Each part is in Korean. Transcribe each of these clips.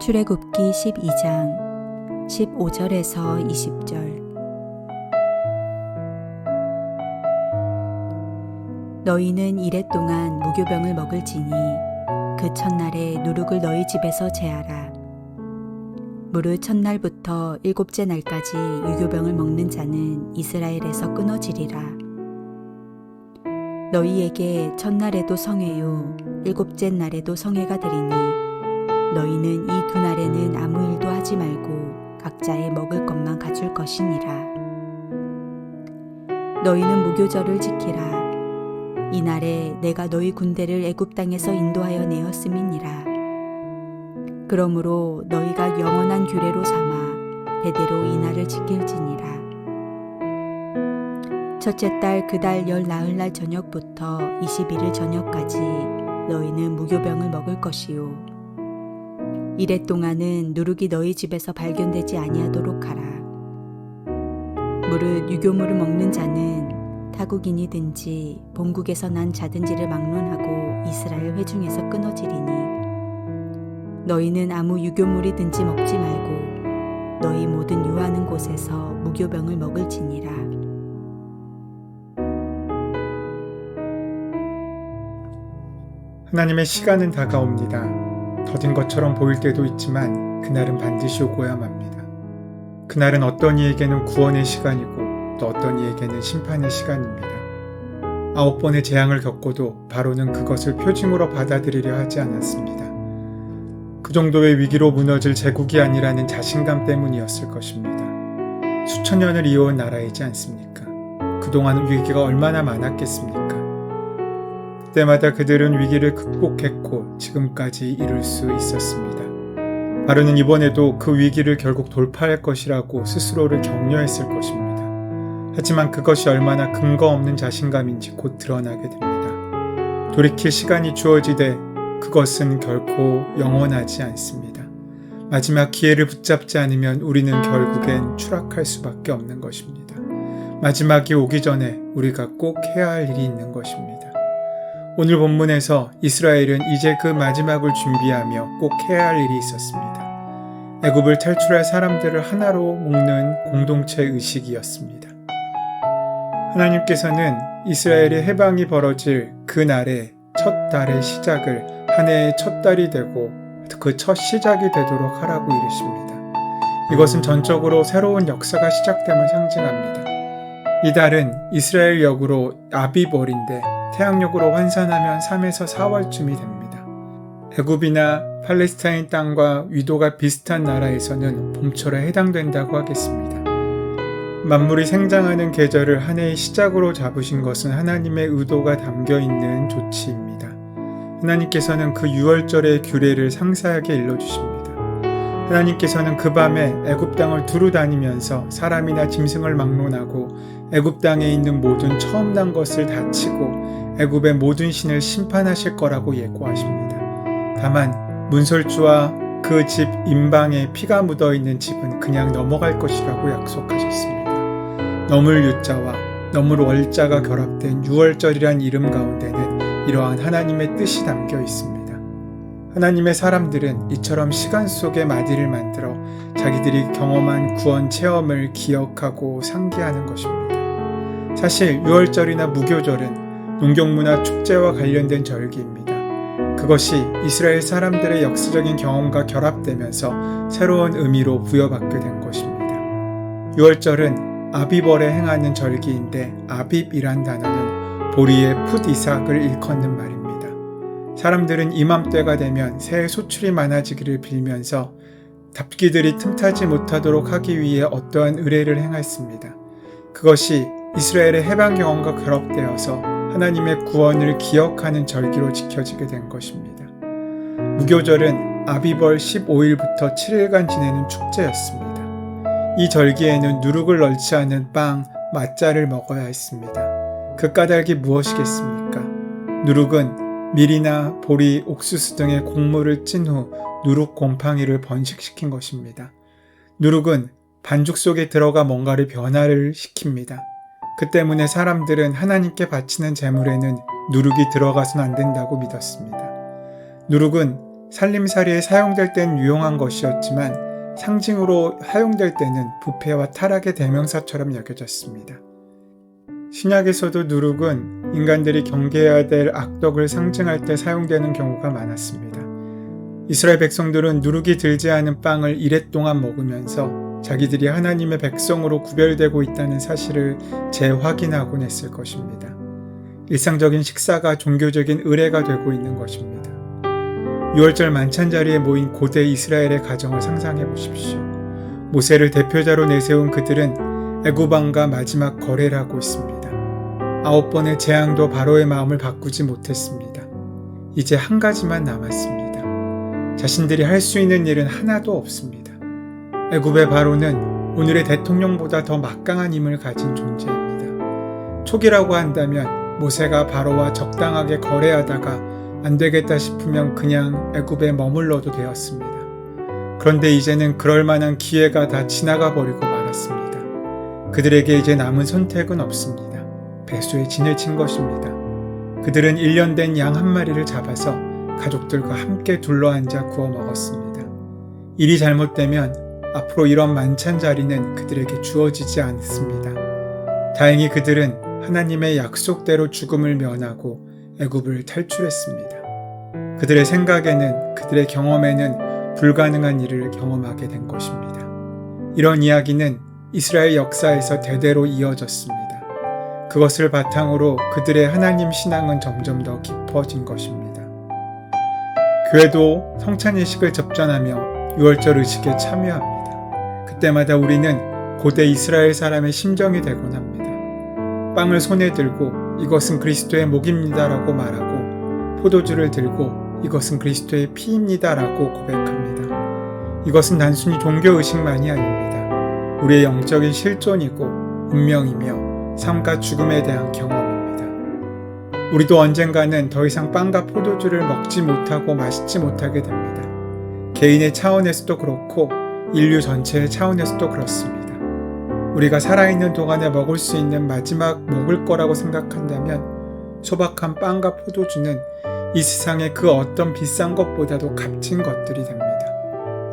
출애굽기 12장 15절에서 20절. 너희는 이레 동안 무교병을 먹을지니 그 첫날에 누룩을 너희 집에서 제하라. 무릇 첫날부터 일곱째 날까지 유교병을 먹는 자는 이스라엘에서 끊어지리라. 너희에게 첫날에도 성회요 일곱째 날에도 성회가 되리니 너희는 이 두 날에는 아무 일도 하지 말고 각자의 먹을 것만 가줄 것이니라. 너희는 무교절을 지키라. 이 날에 내가 너희 군대를 애굽 땅에서 인도하여 내었음이니라. 그러므로 너희가 영원한 규례로 삼아 대대로 이 날을 지킬지니라. 첫째 달 그 달 열 나흘날 저녁부터 21일 저녁까지 너희는 무교병을 먹을 것이요 이레 동안은 누룩이 너희 집에서 발견되지 아니하도록 하라. 무릇 유교물을 먹는 자는 타국인이든지 본국에서 난 자든지를 막론하고 이스라엘 회중에서 끊어지리니 너희는 아무 유교물이든지 먹지 말고 너희 모든 유하는 곳에서 무교병을 먹을지니라. 하나님의 시간은 다가옵니다. 더딘 것처럼 보일 때도 있지만 그날은 반드시 오고야 맙니다. 그날은 어떤 이에게는 구원의 시간이고 또 어떤 이에게는 심판의 시간입니다. 9번의 재앙을 겪고도 바로는 그것을 표징으로 받아들이려 하지 않았습니다. 그 정도의 위기로 무너질 제국이 아니라는 자신감 때문이었을 것입니다. 수천 년을 이어온 나라이지 않습니까? 그동안 위기가 얼마나 많았겠습니까? 그때마다 그들은 위기를 극복했고 지금까지 이룰 수 있었습니다. 바로는 이번에도 그 위기를 결국 돌파할 것이라고 스스로를 격려했을 것입니다. 하지만 그것이 얼마나 근거 없는 자신감인지 곧 드러나게 됩니다. 돌이킬 시간이 주어지되 그것은 결코 영원하지 않습니다. 마지막 기회를 붙잡지 않으면 우리는 결국엔 추락할 수밖에 없는 것입니다. 마지막이 오기 전에 우리가 꼭 해야 할 일이 있는 것입니다. 오늘 본문에서 이스라엘은 이제 그 마지막을 준비하며 꼭 해야 할 일이 있었습니다. 애굽을 탈출할 사람들을 하나로 묶는 공동체 의식이었습니다. 하나님께서는 이스라엘의 해방이 벌어질 그 날에 첫 달의 시작을 한 해의 첫 달이 되고 그 첫 시작이 되도록 하라고 이르십니다. 이것은 전적으로 새로운 역사가 시작됨을 상징합니다. 이 달은 이스라엘 역으로 아비벌인데 태양력으로 환산하면 3에서 4월쯤이 됩니다. 애굽이나 팔레스타인 땅과 위도가 비슷한 나라에서는 봄철에 해당된다고 하겠습니다. 만물이 생장하는 계절을 한 해의 시작으로 잡으신 것은 하나님의 의도가 담겨있는 조치입니다. 하나님께서는 그 6월절의 규례를 상세하게 일러주십니다. 하나님께서는 그 밤에 애굽 땅을 두루 다니면서 사람이나 짐승을 막론하고 애굽 땅에 있는 모든 처음 난 것을 다 치고 애굽의 모든 신을 심판하실 거라고 예고하십니다. 다만 문설주와 그 집 임방에 피가 묻어있는 집은 그냥 넘어갈 것이라고 약속하셨습니다. 넘을 유자와 넘을 월자가 결합된 6월절이란 이름 가운데는 이러한 하나님의 뜻이 담겨 있습니다. 하나님의 사람들은 이처럼 시간 속에 마디를 만들어 자기들이 경험한 구원 체험을 기억하고 상기하는 것입니다. 사실 6월절이나 무교절은 농경문화 축제와 관련된 절기입니다. 그것이 이스라엘 사람들의 역사적인 경험과 결합되면서 새로운 의미로 부여받게 된 것입니다. 6월절은 아비벌에 행하는 절기인데 아빕이란 단어는 보리의 풋 이삭을 일컫는 말입니다. 사람들은 이맘때가 되면 새해 소출이 많아지기를 빌면서 답기들이 틈타지 못하도록 하기 위해 어떠한 의례를 행했습니다. 그것이 이스라엘의 해방 경험과 결합되어서 하나님의 구원을 기억하는 절기로 지켜지게 된 것입니다. 무교절은 아비벌 15일부터 7일간 지내는 축제였습니다. 이 절기에는 누룩을 넣지 않은 빵, 맛자를 먹어야 했습니다. 그 까닭이 무엇이겠습니까? 누룩은 밀이나 보리, 옥수수 등의 곡물을 찐 후 누룩 곰팡이를 번식시킨 것입니다. 누룩은 반죽 속에 들어가 뭔가를 변화를 시킵니다. 그 때문에 사람들은 하나님께 바치는 제물에는 누룩이 들어가선 안 된다고 믿었습니다. 누룩은 살림살이에 사용될 땐 유용한 것이었지만 상징으로 사용될 때는 부패와 타락의 대명사처럼 여겨졌습니다. 신약에서도 누룩은 인간들이 경계해야 될 악덕을 상징할 때 사용되는 경우가 많았습니다. 이스라엘 백성들은 누룩이 들지 않은 빵을 이래 동안 먹으면서 자기들이 하나님의 백성으로 구별되고 있다는 사실을 재확인하곤 했을 것입니다. 일상적인 식사가 종교적인 의례가 되고 있는 것입니다. 6월절 만찬 자리에 모인 고대 이스라엘의 가정을 상상해 보십시오. 모세를 대표자로 내세운 그들은 애굽 왕과 마지막 거래를 하고 있습니다. 9번의 재앙도 바로의 마음을 바꾸지 못했습니다. 이제 한 가지만 남았습니다. 자신들이 할 수 있는 일은 하나도 없습니다. 애굽의 바로는 오늘의 대통령보다 더 막강한 힘을 가진 존재입니다. 초기라고 한다면 모세가 바로와 적당하게 거래하다가 안 되겠다 싶으면 그냥 애굽에 머물러도 되었습니다. 그런데 이제는 그럴 만한 기회가 다 지나가 버리고 말았습니다. 그들에게 이제 남은 선택은 없습니다. 배수에 진을 친 것입니다. 그들은 1년 된 양 한 마리를 잡아서 가족들과 함께 둘러앉아 구워 먹었습니다. 일이 잘못되면 앞으로 이런 만찬 자리는 그들에게 주어지지 않습니다. 다행히 그들은 하나님의 약속대로 죽음을 면하고 애굽을 탈출했습니다. 그들의 생각에는, 그들의 경험에는 불가능한 일을 경험하게 된 것입니다. 이런 이야기는 이스라엘 역사에서 대대로 이어졌습니다. 그것을 바탕으로 그들의 하나님 신앙은 점점 더 깊어진 것입니다. 교회도 성찬 예식을 접전하며 6월절 의식에 참여합니다. 그때마다 우리는 고대 이스라엘 사람의 심정이 되곤 합니다. 빵을 손에 들고 이것은 그리스도의 목입니다라고 말하고, 포도주를 들고 이것은 그리스도의 피입니다라고 고백합니다. 이것은 단순히 종교 의식만이 아닙니다. 우리의 영적인 실존이고 운명이며 삶과 죽음에 대한 경험입니다. 우리도 언젠가는 더 이상 빵과 포도주를 먹지 못하고 마시지 못하게 됩니다. 개인의 차원에서도 그렇고 인류 전체의 차원에서도 그렇습니다. 우리가 살아있는 동안에 먹을 수 있는 마지막 먹을 거라고 생각한다면 소박한 빵과 포도주는 이 세상의 그 어떤 비싼 것보다도 값진 것들이 됩니다.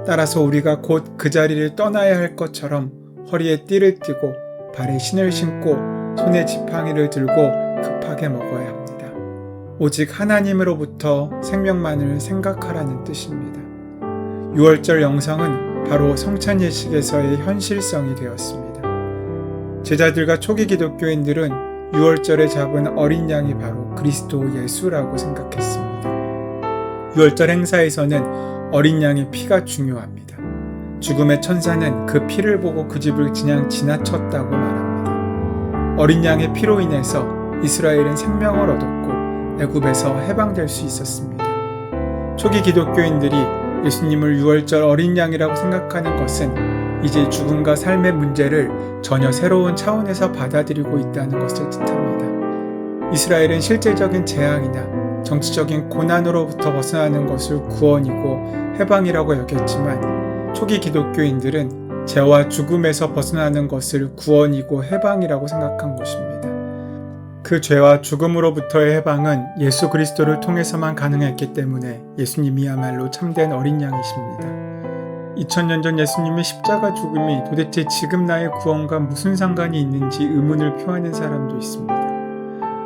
따라서 우리가 곧 그 자리를 떠나야 할 것처럼 허리에 띠를 띠고 발에 신을 신고 손에 지팡이를 들고 급하게 먹어야 합니다. 오직 하나님으로부터 생명만을 생각하라는 뜻입니다. 6월절 영성은 바로 성찬 예식에서의 현실성이 되었습니다. 제자들과 초기 기독교인들은 6월절에 잡은 어린 양이 바로 그리스도 예수라고 생각했습니다. 6월절 행사에서는 어린 양의 피가 중요합니다. 죽음의 천사는 그 피를 보고 그 집을 그냥 지나쳤다고 말합니다. 어린 양의 피로 인해서 이스라엘은 생명을 얻었고 애굽에서 해방될 수 있었습니다. 초기 기독교인들이 예수님을 6월절 어린 양이라고 생각하는 것은 이제 죽음과 삶의 문제를 전혀 새로운 차원에서 받아들이고 있다는 것을 뜻합니다. 이스라엘은 실제적인 재앙이나 정치적인 고난으로부터 벗어나는 것을 구원이고 해방이라고 여겼지만 초기 기독교인들은 죄와 죽음에서 벗어나는 것을 구원이고 해방이라고 생각한 것입니다. 그 죄와 죽음으로부터의 해방은 예수 그리스도를 통해서만 가능했기 때문에 예수님이야말로 참된 어린 양이십니다. 2000년 전 예수님의 십자가 죽음이 도대체 지금 나의 구원과 무슨 상관이 있는지 의문을 표하는 사람도 있습니다.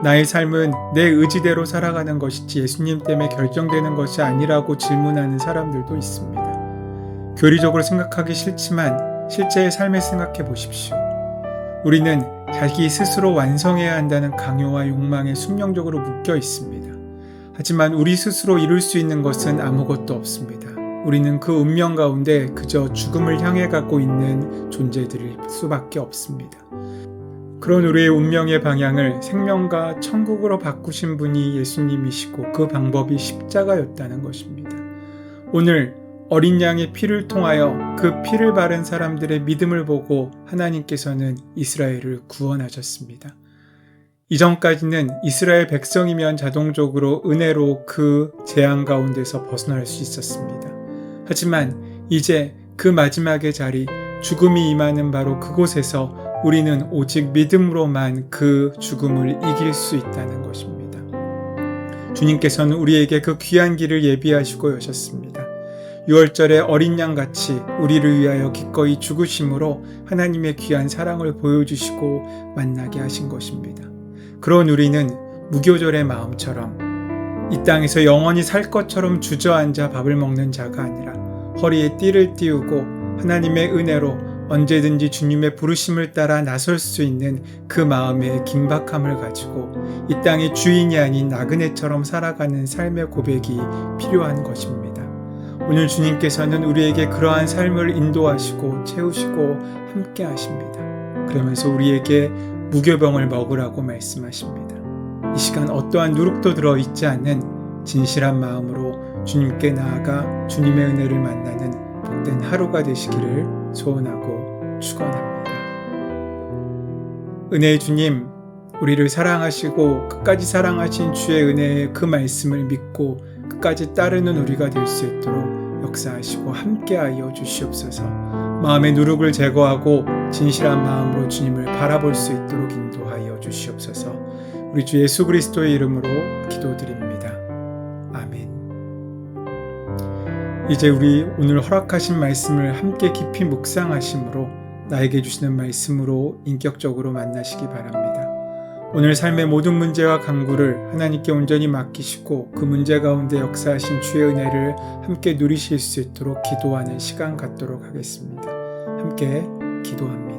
나의 삶은 내 의지대로 살아가는 것이지 예수님 때문에 결정되는 것이 아니라고 질문하는 사람들도 있습니다. 교리적으로 생각하기 싫지만 실제의 삶을 생각해 보십시오. 우리는 자기 스스로 완성해야 한다는 강요와 욕망에 숙명적으로 묶여 있습니다. 하지만 우리 스스로 이룰 수 있는 것은 아무것도 없습니다. 우리는 그 운명 가운데 그저 죽음을 향해 가고 있는 존재들일 수밖에 없습니다. 그런 우리의 운명의 방향을 생명과 천국으로 바꾸신 분이 예수님이시고 그 방법이 십자가였다는 것입니다. 오늘 어린 양의 피를 통하여 그 피를 바른 사람들의 믿음을 보고 하나님께서는 이스라엘을 구원하셨습니다. 이전까지는 이스라엘 백성이면 자동적으로 은혜로 그 재앙 가운데서 벗어날 수 있었습니다. 하지만 이제 그 마지막의 자리, 죽음이 임하는 바로 그곳에서 우리는 오직 믿음으로만 그 죽음을 이길 수 있다는 것입니다. 주님께서는 우리에게 그 귀한 길을 예비하시고 여셨습니다. 6월절에 어린 양같이 우리를 위하여 기꺼이 죽으심으로 하나님의 귀한 사랑을 보여주시고 만나게 하신 것입니다. 그런 우리는 무교절의 마음처럼 이 땅에서 영원히 살 것처럼 주저앉아 밥을 먹는 자가 아니라 허리에 띠를 띠우고 하나님의 은혜로 언제든지 주님의 부르심을 따라 나설 수 있는 그 마음의 긴박함을 가지고 이 땅의 주인이 아닌 나그네처럼 살아가는 삶의 고백이 필요한 것입니다. 오늘 주님께서는 우리에게 그러한 삶을 인도하시고 채우시고 함께 하십니다. 그러면서 우리에게 무교병을 먹으라고 말씀하십니다. 이 시간 어떠한 누룩도 들어있지 않는 진실한 마음으로 주님께 나아가 주님의 은혜를 만나는 복된 하루가 되시기를 소원하고 축원합니다. 은혜의 주님, 우리를 사랑하시고 끝까지 사랑하신 주의 은혜의 그 말씀을 믿고 끝까지 따르는 우리가 될 수 있도록 역사하시고 함께하여 주시옵소서. 마음의 누룩을 제거하고 진실한 마음으로 주님을 바라볼 수 있도록 인도하여 주시옵소서. 우리 주 예수 그리스도의 이름으로 기도드립니다. 아멘. 이제 우리 오늘 허락하신 말씀을 함께 깊이 묵상하심으로 나에게 주시는 말씀으로 인격적으로 만나시기 바랍니다. 오늘 삶의 모든 문제와 간구를 하나님께 온전히 맡기시고 그 문제 가운데 역사하신 주의 은혜를 함께 누리실 수 있도록 기도하는 시간 갖도록 하겠습니다. 함께 기도합니다.